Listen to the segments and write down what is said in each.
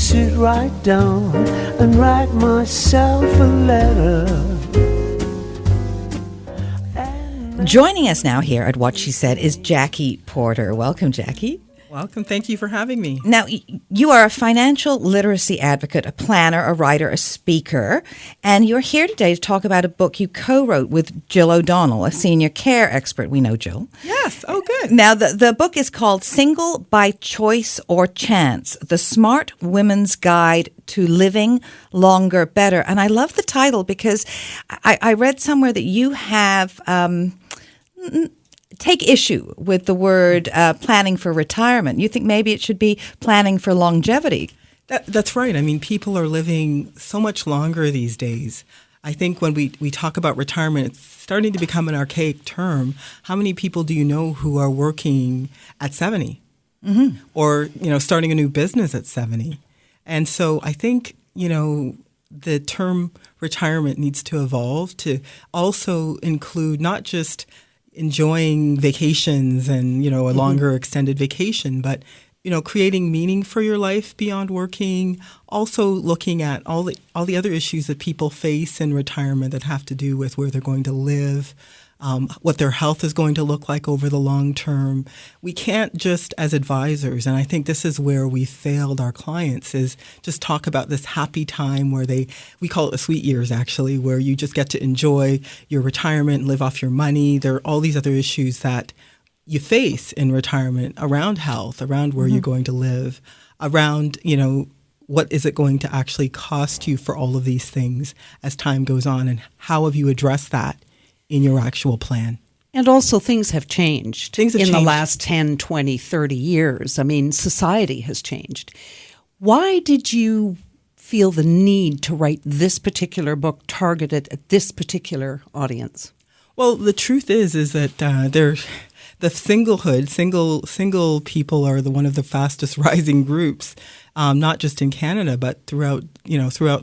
sit right down and write myself a letter. Joining us now here at What She Said is Jackie Porter. Welcome, Jackie. Welcome. Thank you for having me. Now, you are a financial literacy advocate, a planner, a writer, a speaker, and you're here today to talk about a book you co-wrote with Jill O'Donnell, a senior care expert. We know Jill. Yes. Oh, good. Now, the book is called Single by Choice or Chance, The Smart Women's Guide to Living Longer Better. And I love the title because I read somewhere that you have take issue with the word planning for retirement. You think maybe it should be planning for longevity. That's right. I mean, people are living so much longer these days. I think when we talk about retirement, it's starting to become an archaic term. How many people do you know who are working at 70 or, starting a new business at 70? And so I think, the term retirement needs to evolve to also include not just enjoying vacations and, a longer extended vacation, but, creating meaning for your life beyond working, also looking at all the other issues that people face in retirement that have to do with where they're going to live, what their health is going to look like over the long term. We can't just, as advisors, and I think this is where we failed our clients, is just talk about this happy time where we call it the sweet years actually, where you just get to enjoy your retirement, live off your money. There are all these other issues that you face in retirement around health, around where you're going to live, around, what is it going to actually cost you for all of these things as time goes on, and how have you addressed that in your actual plan? And also things have changed in the last 10, 20, 30 years. I mean, society has changed. Why did you feel the need to write this particular book targeted at this particular audience? Well, the truth is that the single people are one of the fastest rising groups, not just in Canada, but throughout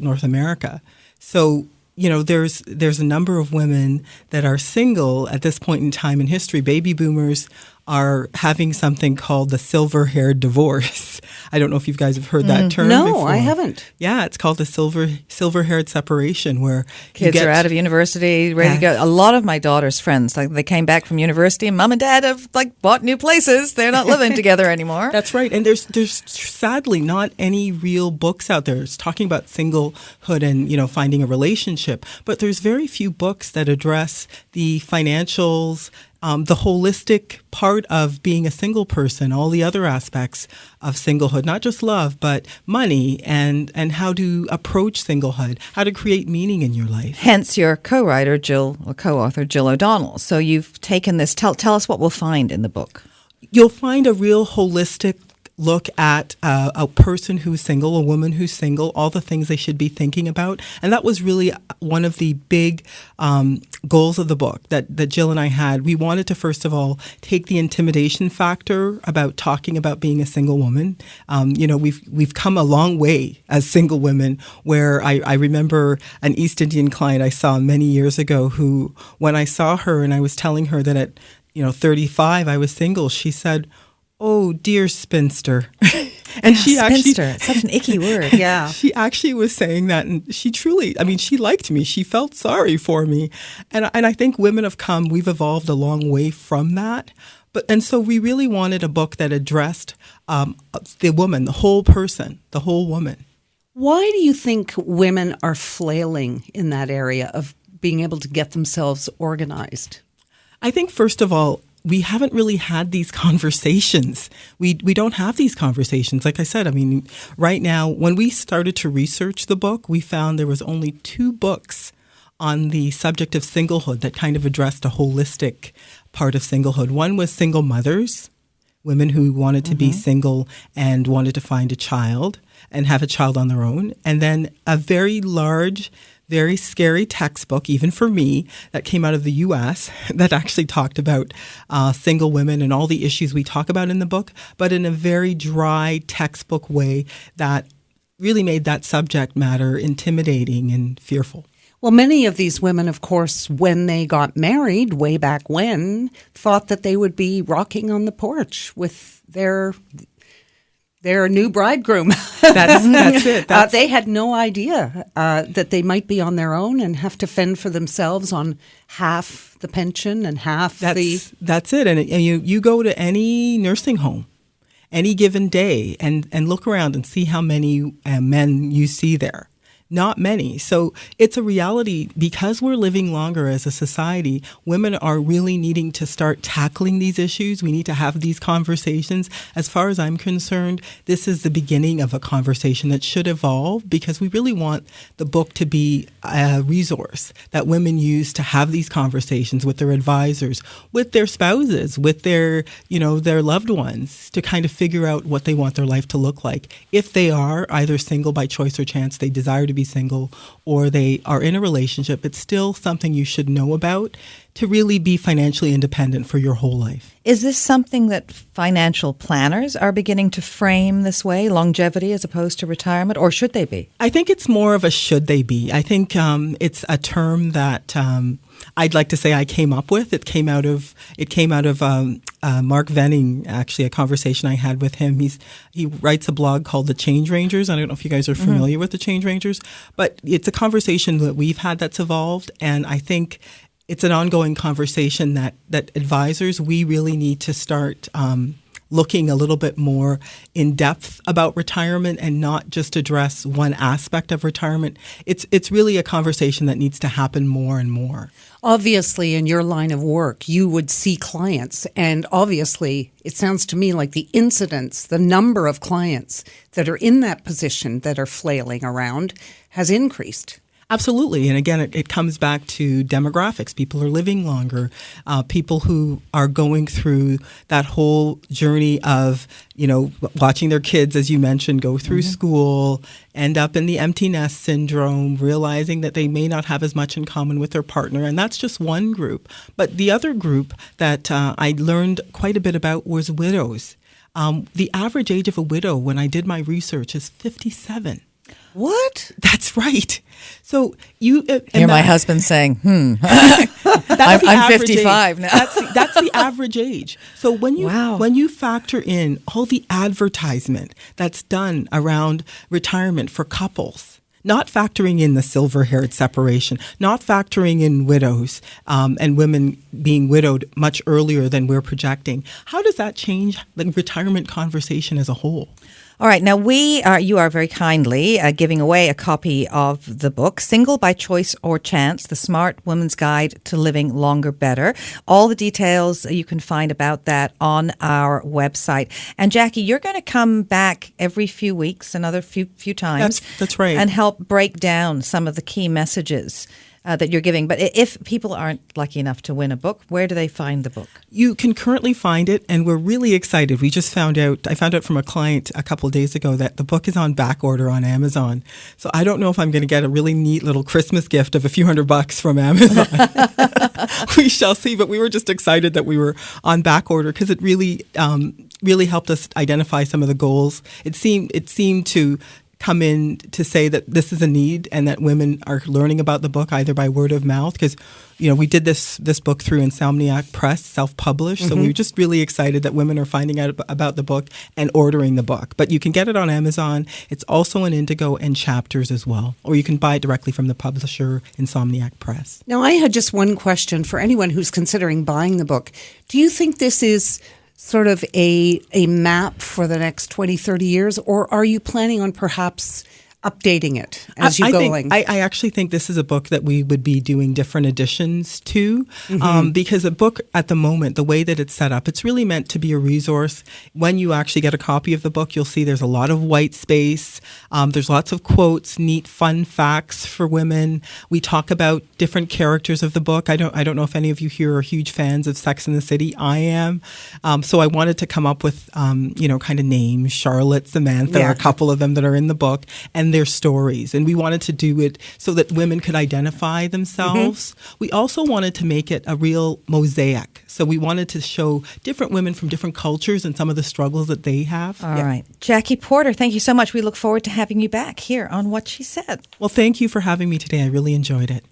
North America. So, there's a number of women that are single at this point in time in history. Baby boomers are having something called the silver-haired divorce. I don't know if you guys have heard that term before. No, I haven't. Yeah, it's called the silver-haired separation, where kids are out of university, ready to go. A lot of my daughter's friends, they came back from university, and mom and dad have bought new places. They're not living together anymore. That's right. And there's sadly not any real books out there. It's talking about singlehood and finding a relationship, but there's very few books that address the financials, the holistic part of being a single person, all the other aspects of singlehood, not just love, but money and how to approach singlehood, how to create meaning in your life. Hence your co-writer, co-author Jill O'Donnell. So you've taken this. Tell us what we'll find in the book. You'll find a real holistic look at a person who's single, a woman who's single, all the things they should be thinking about. And that was really one of the big goals of the book that Jill and I had. We wanted to, first of all, take the intimidation factor about talking about being a single woman. We've come a long way as single women, where I remember an East Indian client I saw many years ago who, when I saw her and I was telling her that at 35 I was single, she said, "Oh, dear spinster." And she spinster. actually, Such an icky word. Yeah. She actually was saying that, and she truly, she liked me. She felt sorry for me. And I think women have we've evolved a long way from that. And so we really wanted a book that addressed the woman, the whole person, the whole woman. Why do you think women are flailing in that area of being able to get themselves organized? I think, first of all, we haven't really had these conversations. We don't have these conversations. Like I said, right now, when we started to research the book, we found there was only 2 books on the subject of singlehood that kind of addressed a holistic part of singlehood. One was single mothers, women who wanted to be single and wanted to find a child and have a child on their own. And then a very large, very scary textbook, even for me, that came out of the U.S. that actually talked about single women and all the issues we talk about in the book, but in a very dry textbook way that really made that subject matter intimidating and fearful. Well, many of these women, of course, when they got married way back when, thought that they would be rocking on the porch with their their new bridegroom. That's it. They had no idea that they might be on their own and have to fend for themselves on half the pension and half That's it. And you go to any nursing home any given day and look around and see how many men you see there. Not many. So it's a reality because we're living longer as a society. Women are really needing to start tackling these issues. We need to have these conversations. As far as I'm concerned, this is the beginning of a conversation that should evolve because we really want the book to be a resource that women use to have these conversations with their advisors, with their spouses, with their loved ones to kind of figure out what they want their life to look like. If they are either single by choice or chance, they desire to be single, or they are in a relationship, it's still something you should know about to really be financially independent for your whole life. Is this something that financial planners are beginning to frame this way, longevity as opposed to retirement, or should they be? I think it's more of a should they be. I think it's a term that I'd like to say I came up with. It came out of Mark Venning, actually, a conversation I had with him. He writes a blog called The Change Rangers. I don't know if you guys are familiar with The Change Rangers, but it's a conversation that we've had that's evolved, and I think it's an ongoing conversation that advisors, we really need to start looking a little bit more in depth about retirement and not just address one aspect of retirement. It's really a conversation that needs to happen more and more. Obviously, in your line of work, you would see clients, and obviously, it sounds to me like the incidence, the number of clients that are in that position that are flailing around has increased. Absolutely. And again, it comes back to demographics. People are living longer. People who are going through that whole journey of, watching their kids, as you mentioned, go through school, end up in the empty nest syndrome, realizing that they may not have as much in common with their partner. And that's just one group. But the other group that I learned quite a bit about was widows. The average age of a widow, when I did my research, is 57. What? That's right. So you hear my husband saying, I'm 55 now. That's the average age. So when you factor in all the advertisement that's done around retirement for couples, not factoring in the silver-haired separation, not factoring in widows and women being widowed much earlier than we're projecting, how does that change the retirement conversation as a whole? All right. Now, you are very kindly giving away a copy of the book, Single by Choice or Chance, The Smart Woman's Guide to Living Longer Better. All the details you can find about that on our website. And Jackie, you're going to come back every few weeks, another few times. That's right. And help break down some of the key messages that you're giving. But if people aren't lucky enough to win a book, where do they find the book? You can currently find it, and we're really excited. I found out from a client a couple of days ago that the book is on back order on Amazon. So I don't know if I'm going to get a really neat little Christmas gift of a few $100 from Amazon. We shall see, but we were just excited that we were on back order because it really helped us identify some of the goals. It seemed to come in to say that this is a need and that women are learning about the book either by word of mouth because, we did this book through Insomniac Press, self-published. So we were just really excited that women are finding out about the book and ordering the book. But you can get it on Amazon. It's also in Indigo and Chapters as well. Or you can buy it directly from the publisher, Insomniac Press. Now, I had just one question for anyone who's considering buying the book. Do you think this is sort of a map for the next 20, 30 years, or are you planning on perhaps updating it as you go along? I actually think this is a book that we would be doing different editions to because the book at the moment, the way that it's set up, it's really meant to be a resource. When you actually get a copy of the book, you'll see there's a lot of white space. There's lots of quotes, neat, fun facts for women. We talk about different characters of the book. I don't know if any of you here are huge fans of Sex and the City. I am. So I wanted to come up with, kind of names, Charlotte, Samantha, a couple of them that are in the book, and their stories. And we wanted to do it so that women could identify themselves. We also wanted to make it a real mosaic. So we wanted to show different women from different cultures and some of the struggles that they have. All right. Jackie Porter, thank you so much. We look forward to having you back here on What She Said. Well, thank you for having me today. I really enjoyed it.